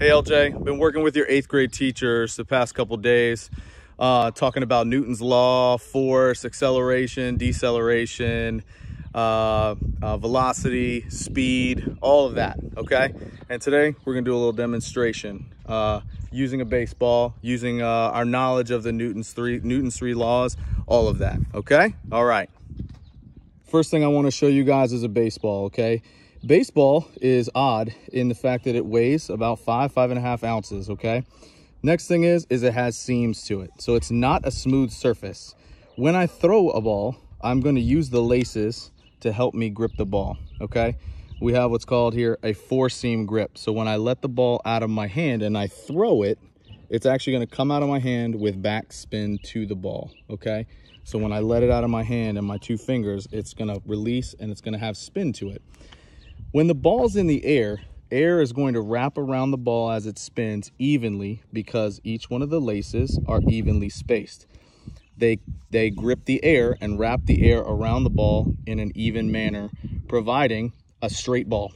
Hey LJ, been working with your 8th grade teachers the past couple days, talking about Newton's law, force, acceleration, deceleration, velocity, speed, all of that, okay? And today we're gonna do a little demonstration using a baseball, using our knowledge of the Newton's three laws, all of that, okay? All right. First thing I wanna show you guys is a baseball, okay? Baseball is odd in the fact that it weighs about 5.5 ounces, okay? Next thing is it has seams to it. So it's not a smooth surface. When I throw a ball, I'm going to use the laces to help me grip the ball, okay? We have what's called here a 4-seam grip. So when I let the ball out of my hand and I throw it, it's actually going to come out of my hand with back spin to the ball, okay? So when I let it out of my hand and my 2 fingers, it's going to release and it's going to have spin to it. When the ball's in the air is going to wrap around the ball as it spins evenly because each one of the laces are evenly spaced. They grip the air and wrap the air around the ball in an even manner, providing a straight ball.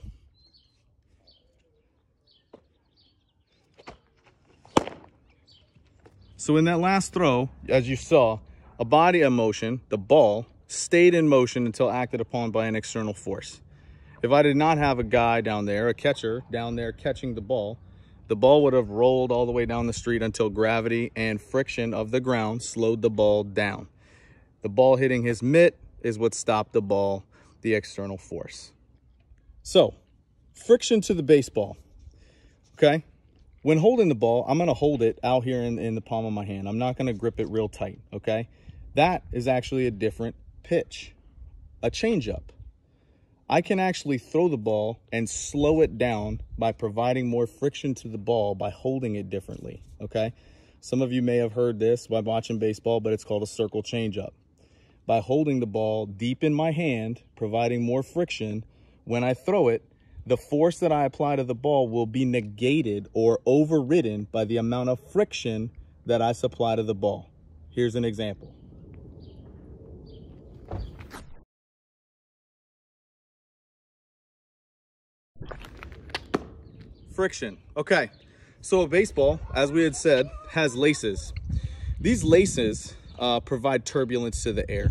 So in that last throw, as you saw, a body of motion, the ball, stayed in motion until acted upon by an external force. If I did not have a guy down there, a catcher down there catching the ball would have rolled all the way down the street until gravity and friction of the ground slowed the ball down. The ball hitting his mitt is what stopped the ball, the external force. So, friction to the baseball, okay? When holding the ball, I'm gonna hold it out here in the palm of my hand. I'm not gonna grip it real tight, okay? That is actually a different pitch, a changeup. I can actually throw the ball and slow it down by providing more friction to the ball by holding it differently, okay? Some of you may have heard this by watching baseball, but it's called a circle changeup. By holding the ball deep in my hand, providing more friction, when I throw it, the force that I apply to the ball will be negated or overridden by the amount of friction that I supply to the ball. Here's an example. Friction. Okay, so a baseball, as we had said, has laces. These laces provide turbulence to the air.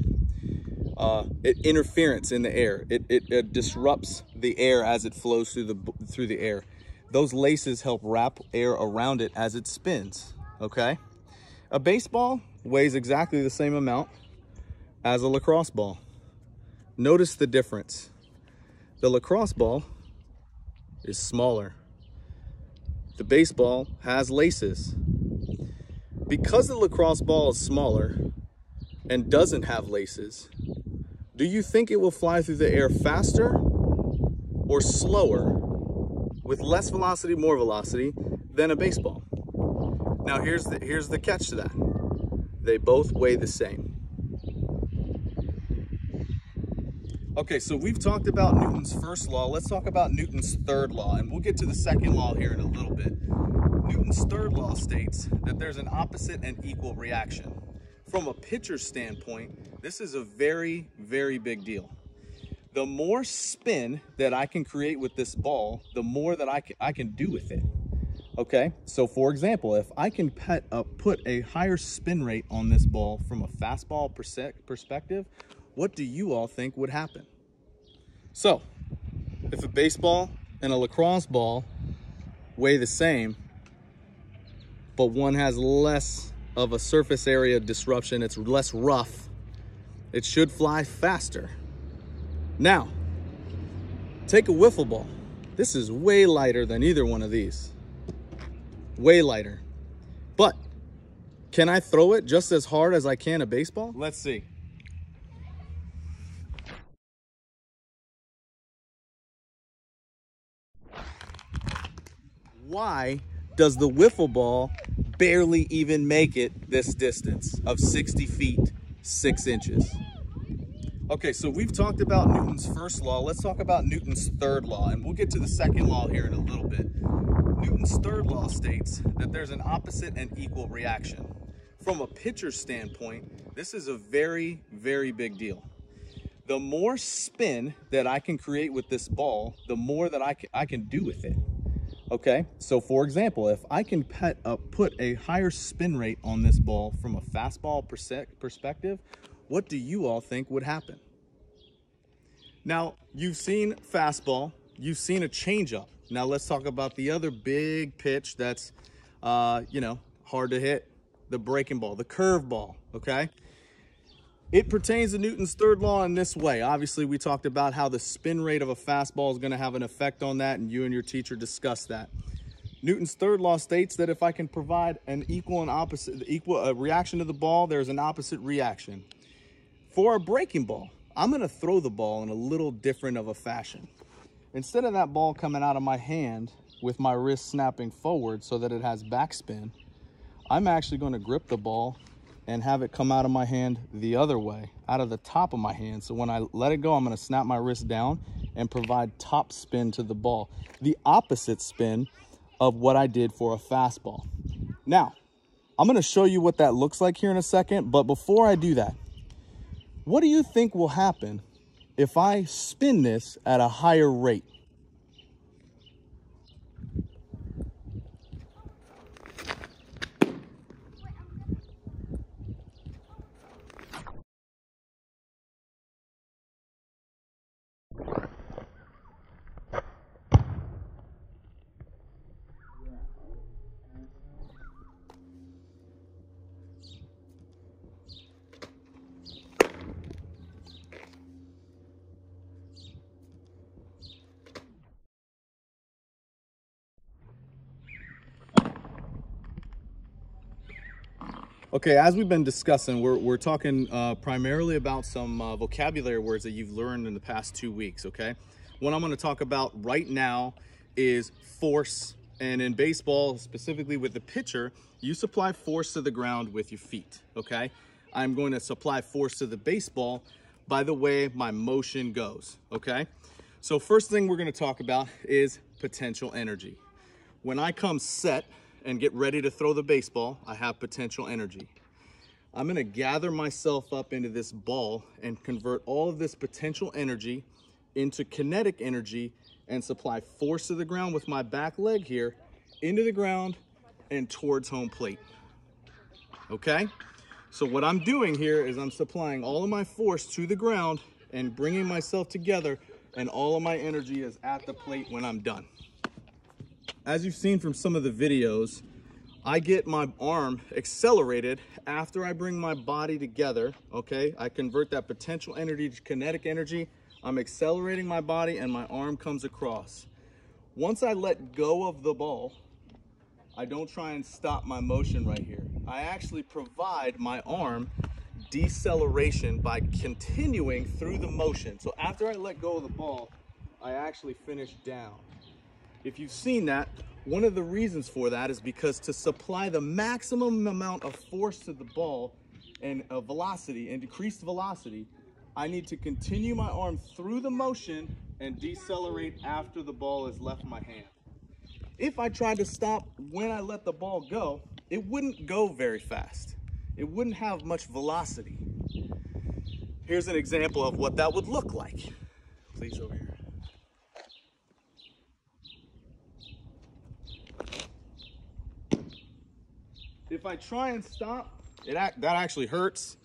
Interference in the air. It disrupts the air as it flows through the air. Those laces help wrap air around it as it spins. Okay, a baseball weighs exactly the same amount as a lacrosse ball. Notice the difference. The lacrosse ball is smaller. The baseball has laces. Because the lacrosse ball is smaller and doesn't have laces, do you think it will fly through the air faster or slower with less velocity, more velocity than a baseball? Now here's the catch to that. They both weigh the same. Okay, so we've talked about Newton's first law. Let's talk about Newton's third law, and we'll get to the second law here in a little bit. Newton's third law states that there's an opposite and equal reaction. From a pitcher's standpoint, this is a very, very big deal. The more spin that I can create with this ball, the more that I can do with it. Okay, so for example, if I can put a higher spin rate on this ball from a fastball perspective, what do you all think would happen? So, if a baseball and a lacrosse ball weigh the same, but one has less of a surface area disruption, it's less rough, it should fly faster. Now, take a wiffle ball. This is way lighter than either one of these. Way lighter. But, can I throw it just as hard as I can a baseball? Let's see. Why does the wiffle ball barely even make it this distance of 60 feet, 6 inches? Okay, so we've talked about Newton's first law. Let's talk about Newton's third law, and we'll get to the second law here in a little bit. Newton's third law states that there's an opposite and equal reaction. From a pitcher's standpoint, this is a very, very big deal. The more spin that I can create with this ball, the more that I can do with it. Okay, so for example, if I can put a higher spin rate on this ball from a fastball perspective, what do you all think would happen? Now, you've seen fastball, you've seen a changeup. Now let's talk about the other big pitch that's, you know, hard to hit, the breaking ball, the curve ball, okay? It pertains to Newton's third law in this way. Obviously, we talked about how the spin rate of a fastball is going to have an effect on that, and you and your teacher discussed that. Newton's third law states that if I can provide an equal reaction to the ball, there's an opposite reaction. For a breaking ball, I'm going to throw the ball in a little different of a fashion. Instead of that ball coming out of my hand with my wrist snapping forward so that it has backspin, I'm actually going to grip the ball and have it come out of my hand the other way, out of the top of my hand. So when I let it go, I'm going to snap my wrist down and provide top spin to the ball, the opposite spin of what I did for a fastball. Now, I'm going to show you what that looks like here in a second, but before I do that, what do you think will happen if I spin this at a higher rate? Okay, as we've been discussing, we're talking primarily about some vocabulary words that you've learned in the past 2 weeks, okay? What I'm going to talk about right now is force. And in baseball, specifically with the pitcher, you supply force to the ground with your feet, okay? I'm going to supply force to the baseball by the way my motion goes, okay? So first thing we're going to talk about is potential energy. When I come set and get ready to throw the baseball, I have potential energy. I'm going to gather myself up into this ball and convert all of this potential energy into kinetic energy and supply force to the ground with my back leg here, into the ground and towards home plate. Okay? So what I'm doing here is I'm supplying all of my force to the ground and bringing myself together, and all of my energy is at the plate when I'm done. As you've seen from some of the videos, I get my arm accelerated after I bring my body together, okay? I convert that potential energy to kinetic energy. I'm accelerating my body and my arm comes across. Once I let go of the ball, I don't try and stop my motion right here. I actually provide my arm deceleration by continuing through the motion. So after I let go of the ball, I actually finish down. If you've seen that, one of the reasons for that is because to supply the maximum amount of force to the ball and velocity and decreased velocity, I need to continue my arm through the motion and decelerate after the ball has left my hand. If I tried to stop when I let the ball go, it wouldn't go very fast. It wouldn't have much velocity. Here's an example of what that would look like. Please, over here. If I try and stop, that actually hurts,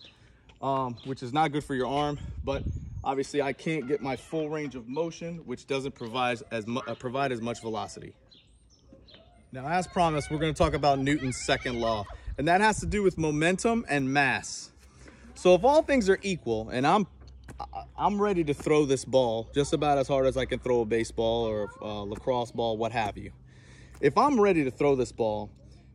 which is not good for your arm, but obviously I can't get my full range of motion, which doesn't provide as much velocity. Now, as promised, we're going to talk about Newton's second law, and that has to do with momentum and mass. So if all things are equal, and I'm ready to throw this ball just about as hard as I can throw a baseball or a lacrosse ball, what have you. If I'm ready to throw this ball,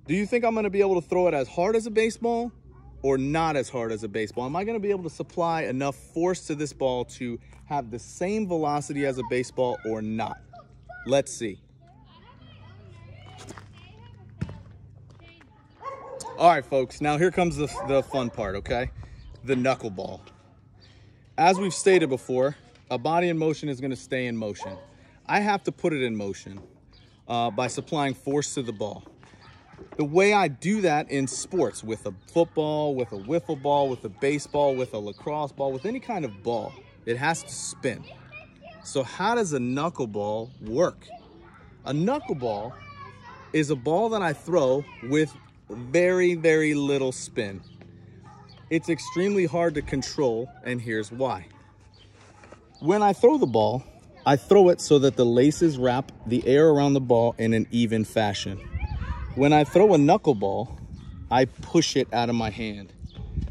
do you think I'm going to be able to throw it as hard as a baseball or not as hard as a baseball? Am I going to be able to supply enough force to this ball to have the same velocity as a baseball or not? Let's see. All right, folks, now here comes the fun part, okay? The knuckleball. As we've stated before, a body in motion is going to stay in motion. I have to put it in motion by supplying force to the ball. The way I do that in sports, with a football, with a wiffle ball, with a baseball, with a lacrosse ball, with any kind of ball, it has to spin. So how does a knuckleball work? A knuckleball is a ball that I throw with very, very little spin. It's extremely hard to control, and here's why. When I throw the ball, I throw it so that the laces wrap the air around the ball in an even fashion. When I throw a knuckleball, I push it out of my hand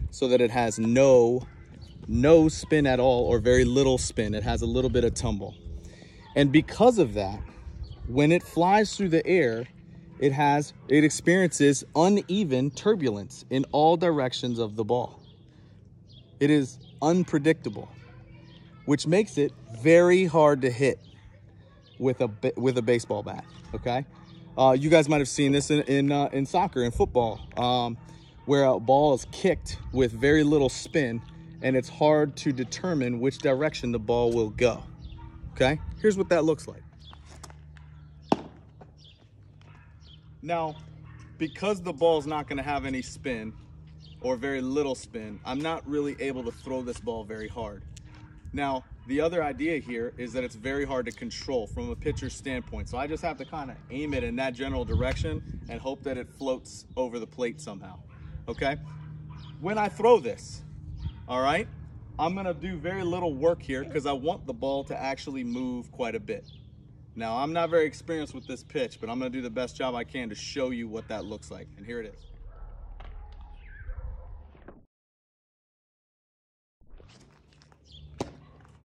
so that it has no spin at all, or very little spin. It has a little bit of tumble. And because of that, when it flies through the air, it experiences uneven turbulence in all directions of the ball. It is unpredictable, which makes it very hard to hit with a baseball bat. Okay, you guys might have seen this in soccer and football, where a ball is kicked with very little spin, and it's hard to determine which direction the ball will go. Okay, here's what that looks like. Now, because the ball's not going to have any spin or very little spin, I'm not really able to throw this ball very hard. Now, the other idea here is that it's very hard to control from a pitcher's standpoint. So I just have to kind of aim it in that general direction and hope that it floats over the plate somehow. Okay? When I throw this, all right, I'm going to do very little work here because I want the ball to actually move quite a bit. Now, I'm not very experienced with this pitch, but I'm going to do the best job I can to show you what that looks like. And here it is.